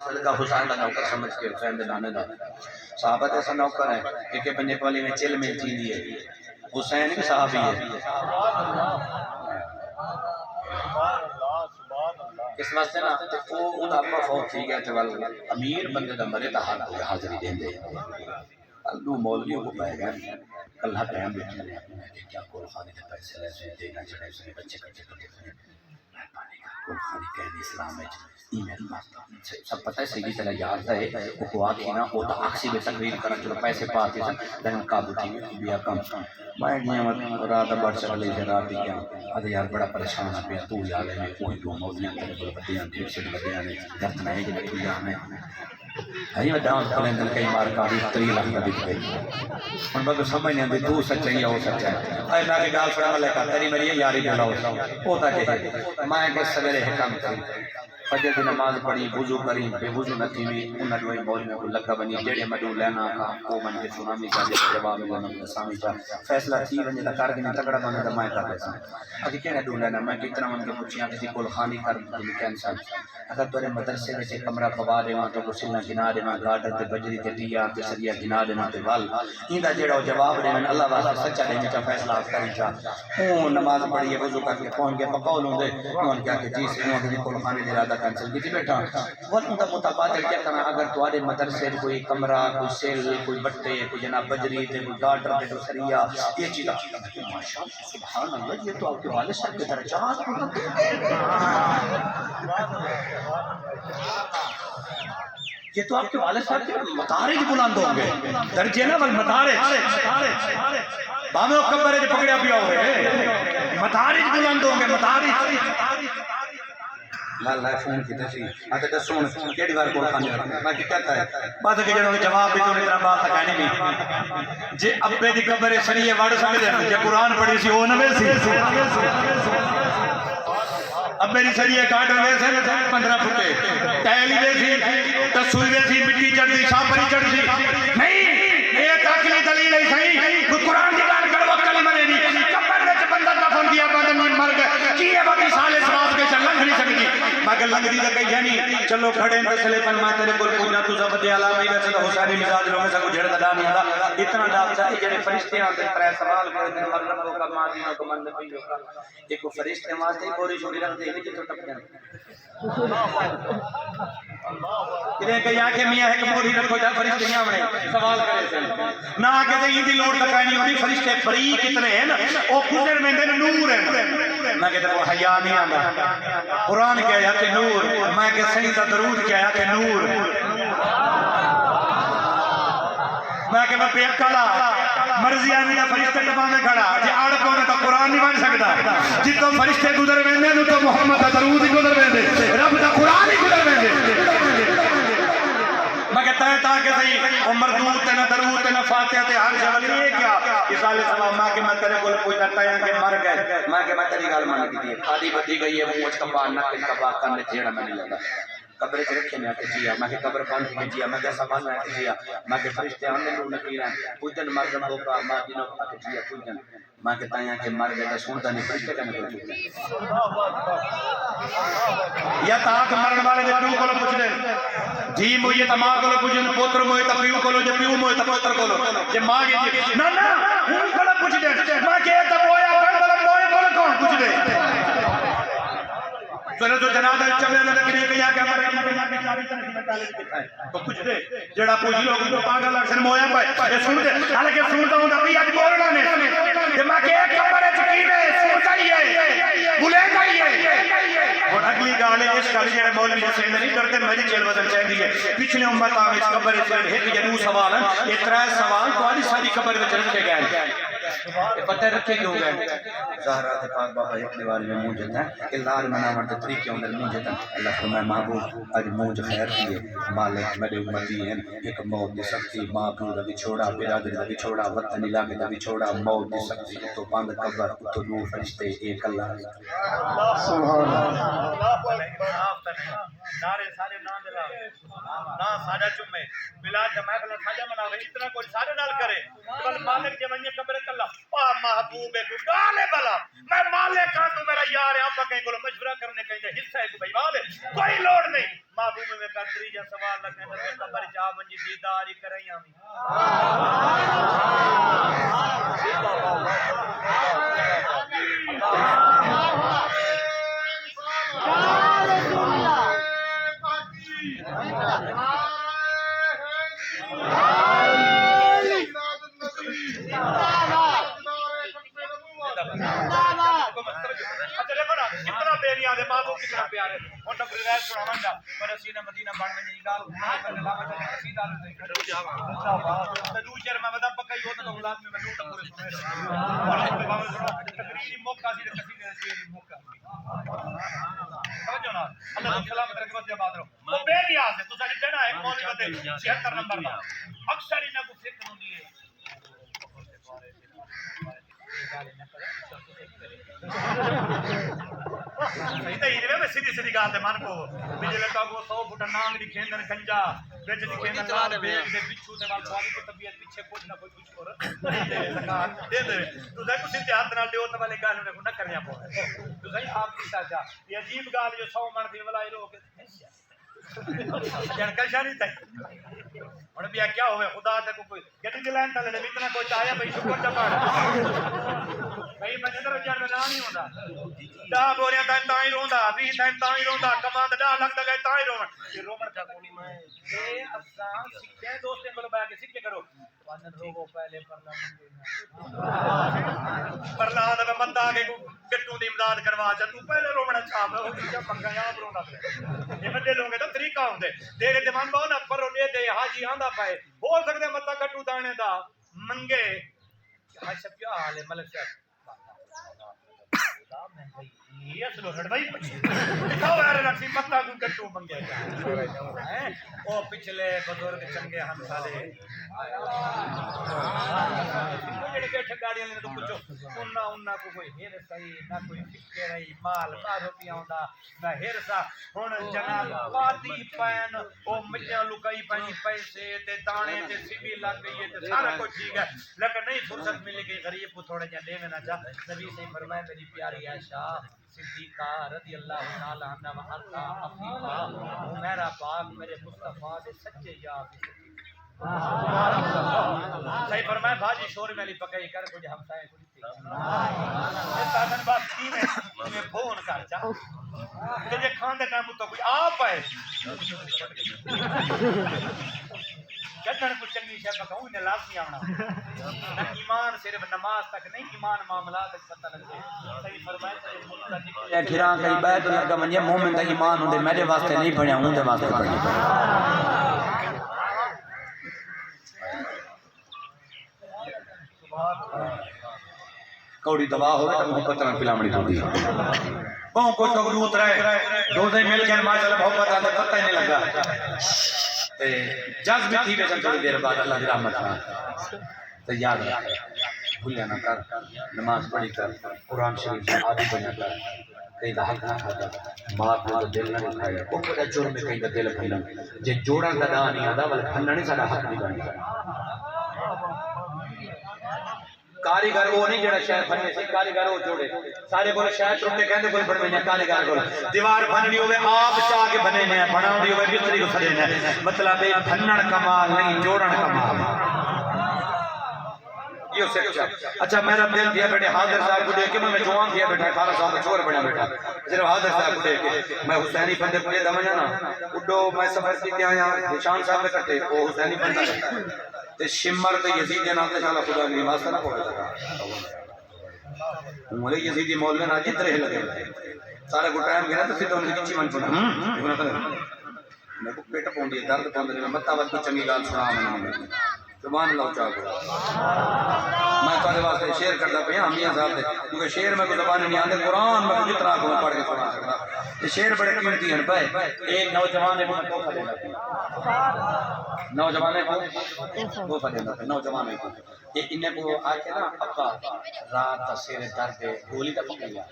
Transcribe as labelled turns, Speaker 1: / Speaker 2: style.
Speaker 1: صدقہ حسین دا نوکر سمجھ کے حسین دے نانے دا صحابہ ایسا نوکر ہے کہ پنجے والی میں چل مل تھی دی ہے حسین بھی صحابی ہے اس واسطے نا وہ ان ابا فوت تھی گیا تو امیر بندے دا مرے تا حاضری دین دے دو مولویوں کو پائے گئے اللہ ٹائم بیٹھے ہیں کہ کیا کول خانے کے پیسے لے سے دینا چڑھے سے بچے کچے کرتے ہیں مہربانی کا کول خانی کہہ اسلام ہے یہ میری بات سب پتہ ہے صحیح طرح یاد ہے وہ کو آگے نا وہ تا اکسی بے تقریر کرنا چلو پیسے پاتے ہیں لیکن قابو تھی بیا کم میں نعمت رات بڑھ چلے سے رات ہی کیا ادھے یار بڑا پریشان ہے پیا تو یاد ہے میں کوئی دو مولویاں تیرے بل بدیاں ڈیڑھ سے بدیاں نے درد نہیں کہ میں کوئی آنے ہائی میں داؤں کھلیں دل کئی مار کاری 3 لاکھ کا دکھ گئی ان بات سمجھ نہیں آتی تو سچ ہے یا وہ سچ ہے اے میں کہ گال سنا لے کر تیری میری یاری بلا ہوتا ہوں ہوتا کہ میں کہ سویرے حکم کری فجر کی نماز پڑھی وضو کری بے وضو نہ تھی وی انہاں دوئی مول میں کو لگا بنی جڑے مڈو لینا کا او من کے سنامی کا جواب میں سامی کا فیصلہ تھی ونجے دا کر کے تکڑا بنے دا میں کر دیسا اگے کہنے ڈو لینا میں کتنا من کے پوچھیاں کسی کول خانی کر دی کینسل اگر تورے مدرسے وچ کمرہ پوا دیواں تو سینا گنا دیواں گاڈر تے بجری تے ٹیا تے سریا گنا دیواں تے ول ایندا جیڑا جواب دیویں اللہ واسطے سچا دے وچ فیصلہ کریں چا او نماز پڑھی وضو کر کے پہنچ کے پکول ہوندے انہاں کیا کہ جی سنو کہ کول خانی دے ارادہ کینسل کی بیٹا وہ ان کا متبادل کیا کرنا اگر تمہارے مدرسے کوئی کمرہ کوئی سیل کوئی بٹے کوئی جناب بجری تے کوئی گاڈر تے کوئی سریا یہ چیز ماشاءاللہ سبحان اللہ یہ تو آپ کے والد صاحب کے درجات یہ تو آپ کے والد صاحب کے مدارج بلند ہوں گے درجے نا بل مدارج بامے کبرے جو پکڑیا پیا ہوئے مدارج بلند ہوں گے مدارج اللہ فون کی تھی آتے تو سون کیڑی بار کول خانی رکھنا میں کہتا ہے بات کہ جنہوں نے جواب بھی تو اتنا بات تکانی بھی جے ابے دی قبر سریے وڑ سکدے جے قرآن پڑھی سی او نہ ویسی ابے دی سریے کاٹ ویسے 15 فٹے ٹائل ویسی تسوئی ویسی مٹی چڑھدی چھاپری چڑھدی نہیں یہ تاکلی دلیل ہے صحیح کوئی قرآن دی گل کر وہ کلمہ نہیں قبر وچ بندہ دفن دیا بعد میں مر گیا کی ہے باقی سال ثواب کے چلن نہیں سکتی مگر لگ دی کہ یعنی چلو کھڑے تسلے پن میں تیرے کول پوچھنا تو زب دے علاوہ ہی ویسے تو حسینی مزاج لوگ سکو جھڑ دا نہیں آندا اتنا ڈاک چاہیے جڑے فرشتے آتے ترے سوال کرے دن مر ربو کا مادینوں کو من نبیوں کا ایک فرشتے واسطے بوری چھوڑی رکھ دے وچ تو ٹپ جاندے کدے کہ یا کہ میاں ایک موری رکھو جا فرشتے نہیں آونے سوال کرے سے نہ کہ تے دی لوڑ تک نہیں ہوندی فرشتے فری کتنے ہیں او گزر میں دے نور ہیں میں کہ وہ حیا نہیں آندا قرآن کہہ یا کہ نور میں کہ صحیح دا درود کہہ یا کہ نور میں کہ میں پہ کلا مرضی آنے کا فرشتے ٹپا میں کھڑا جی آڑ کونے تو قرآن نہیں بن سکتا جی تو فرشتے گزر ویندے تو محمد دا درود ہی گزر ویندے رب دا قرآن ہی گزر ویندے میں کہتا ہے تاکہ صحیح مردود تے نہ درود تے نہ فاتحہ تے ہر جگہ یہ کیا اسال سلام ماں کہ میں تیرے کو پوچھتا تایا کہ مر گئے میں کہ میں تیری گل مان کی دی آدھی بدی گئی ہے مجھ کپا نہ کہ کپا کرنے جیڑا میں نہیں لگا قبر چ رکھے میں کہ جیا میں کہ قبر باندھ کے جیا میں کہ سبحان میں کہ جیا میں کہ فرشتے آندے نور نکیر ہیں پوجن مر ربو کا مادینوں کا کہ جیا پوجن میں کہ تایا کہ مر گئے تو سنتا نہیں فرشتے کنے کو پوچھتے یا تاک مرن والے دے پیو کو پوچھ دے جی موئی تا ماں کو پوچھن پوتر موئی تا پیو کو جے پیو موئی تا پوتر کو جے ماں گئی نہ نہ ہن کو پوچھ دے میں کہ تا بویا پڑ موئی کو کون پوچھ دے پھر تو جنازہ چلے نہ لگے کہ یا کہ ہمارے تو کچھ دے جڑا پوچھ لوگ تو پاگل اکثر مویا پے یہ سن دے حالانکہ سنتا ہوں ابھی اج بولنا نے کہ میں کہ قبر وچ کی ہے سنتا ہی ہے بھولے گئی ہے اور اگلی گل ہے اس گل جڑے مولوی حسین نہیں کرتے میری چل وزن چاہیے ہے پچھلے امت وچ قبر وچ ایک یا دو سوال ہیں یہ 3 سوال تہاڈی ساری قبر وچ رکھے گئے پتہ رکھے کیوں گئے زہرا تے پاک بابا ایک دیوار میں موجود ہے کہ لال مناور دے طریقے اندر موجود ہے اللہ فرمائے محبوب اج موج خیر کیے مالک میرے امتی ہیں ایک موت دی سختی ماں پیو دا بچھوڑا برادری دا بچھوڑا وطن علاقے دا بچھوڑا موت دی سختی تو بند قبر تو نور فرشتے ایک اللہ سبحان اللہ نعرے سارے نام دلا نا ساڈا چمے بلاد دا محفل ساجا مناوے اتنا کوئی سارے نال کرے بل مالک جے ونجے قبر کلا او محبوب کو گالے بلا میں مالک ہاں تو میرا یار ہے آپ کہیں کو مشورہ کرنے کہیں حصہ ہے تو بھائی والے کوئی لوڑ نہیں
Speaker 2: محبوب میں کتری جا سوال لگنے تے قبر چا منجی دیدار کرایاں وی کتنا پیاری محبوب کتنا پیارے ہن تک روایت سناواں گا پر سینہ مدینہ بن میں یہ گل کرنے لا وجہ قصیدہ دے کھڑو جاواں دو شعر میں مدد پکا ہی ہوتا تو اولاد میں نو تک پورے سنے تقریری موقع سی قصیدے شعر موقع سمجھو نا اللہ سلامت رکھے بس آباد رہو وہ بے نیاز ہے تو ساڈے کہنا ہے مولوی بندے 76 نمبر دا اکثر انہاں کو فکر ہوندی ہے صحیح تے ہی میں سیدھی سیدھی گل تے من کو بجلے کا کو 100 فٹ نام دی کھیندن کنجا وچ دی کھیندن لال بیگ دے پچھو تے وال سواری کی طبیعت پیچھے کچھ نہ کچھ اور دے دے تو دے کو سیدھے ہاتھ نال دیو تے والے گل نہ کرنیا پو تو صحیح آپ کی ساجا یہ عجیب گل جو 100 من دی ولائی رو کے جن کا شانی تے اور بھی کیا ہوئے خدا تے کوئی گڈی دی لائن تلے اتنا کوئی آیا بھائی شکر دا پڑھ بھائی میں ادھر جان میں نہیں ہوندا دا بوریاں تائیں روندا 20 تائیں روندا کماند دا لگدا گئے تائیں رون یہ رومن کا کونی میں اے اساں سکھے دوستیں کو بہ کے سکھے کرو وانن روو پہلے پرلا دا بندہ کے گٹو دی امداد کروا جا تو پہلے رومن چھاپ ہو کیا منگا یا روندا یہ بڑے لوگ تو طریقہ ہوندے تیرے دیوان باو نہ پرو دے دے حاجی آندا پے ہو سکدے متا گٹو دانے دا منگے حاج صاحب کیا حال ہے ملک صاحب یہ اصل رڑوائی پڑی دکھاؤ یار رکھی متا کو گٹو منگے او پچھلے بزرگ چنگے ہم سالے جڑے بیٹھے گاڑیاں نے تو پوچھو انہاں کو کوئی ہیر صحیح نہ کوئی فکر رہی مال 12 روپیہ ہوندا نہ ہرسا ہن جناب پاتی پین او مجھا لکائی پانی پیسے تے دانے تے سیوی لگ گئی تے سارا کچھ ٹھیک ہے لیکن نہیں فرصت مل گئی غریب کو تھوڑا جا دے نہ چاہ نبی سے فرمایا میری پیاری عائشہ صدیقہ رضی اللہ تعالی عنہا وارضا عفیفہ میرا پاک میرے مصطفیٰ دے سچے یار صحیح فرمایا بھاجی شور میں علی پکائی کر کچھ ہمسائے کچھ تھی یہ سادن بات کی میں فون کر چاہ تجھے کھان دے ٹائم تو کوئی آپ ہے جتن کو چنگی شے پکاؤں انہیں لازمی آنا نہ ایمان صرف نماز تک نہیں ایمان معاملات تک پتہ لگے صحیح فرمایا
Speaker 1: یہ کھیران کئی بیت لگا منجے مومن دا ایمان ہوندے میرے واسطے نہیں پڑھیا ہوں دے واسطے پڑھیا کوڑی دوا ہوئے تو محبت نہ پلامڑی ہوندی پاؤں کو تغروت رہے دوزے مل گئے ماشاءاللہ محبت آدھے پتہ ہی نہیں لگا جذب تھی ویسن تھوڑی دیر بعد اللہ کی رحمت میں تو یاد رکھ بھولیا نہ کر نماز پڑھی کر قرآن شریف سے عادی بنا کر کہیں دا حق نہ کھاتا ماں کو دل نہ دکھایا وہ بڑا جرم میں کہیں دا دل پھیلا جے جوڑا دا دا نہیں آدھا والا پھننا نہیں سارا حق نہیں بنی کاریگر وہ نہیں جڑا شہر بننے سے کاریگر وہ جوڑے سارے بولے شہر ٹوٹے کہندے کوئی بڑھ میں کاریگر بولے دیوار بننی ہوئے آپ چاہ کے بنے نے بناؤ دی ہوئے بستری کو سجے نے مطلب ہے بھنن کمال نہیں جوڑن کمال یہ سچا اچھا میرا دل دیا بیٹے حاضر صاحب کو دیکھ کے میں جوان دیا بیٹا 18 سال کا چھوڑ بڑا بیٹا صرف حاضر صاحب کو دیکھ کے میں حسینی بندے پڑے دم جانا اڈو میں سفر کی کیا یہاں نشان صاحب میں کٹے وہ حسینی بندہ تے شمر تے یزید نام تے شالا خدا نے نماز نہ پڑھا سکا مولے یزیدی مولوی نا جترے لگے سارے کو ٹائم گیا تو سیدھا ان کی چمن چنا میں کو پیٹ پوندی درد پوندی متا وت چنگی گل سنا میں زبان اللہ چاہ گیا میں تارے واسطے شعر کرتا پہ ہم میاں صاحب دے کیونکہ شعر میں کوئی زبان نہیں آتے قرآن میں جتنا کو پڑھ کے سنا سکتا یہ شعر بڑے قیمتی ہیں پہ ایک نوجوان کو توحفہ دینا نوجوان کو توحفہ دینا نوجوان کو یہ انہیں کو آ کے نا ابا رات سیر درد گولی کا پکڑ لیا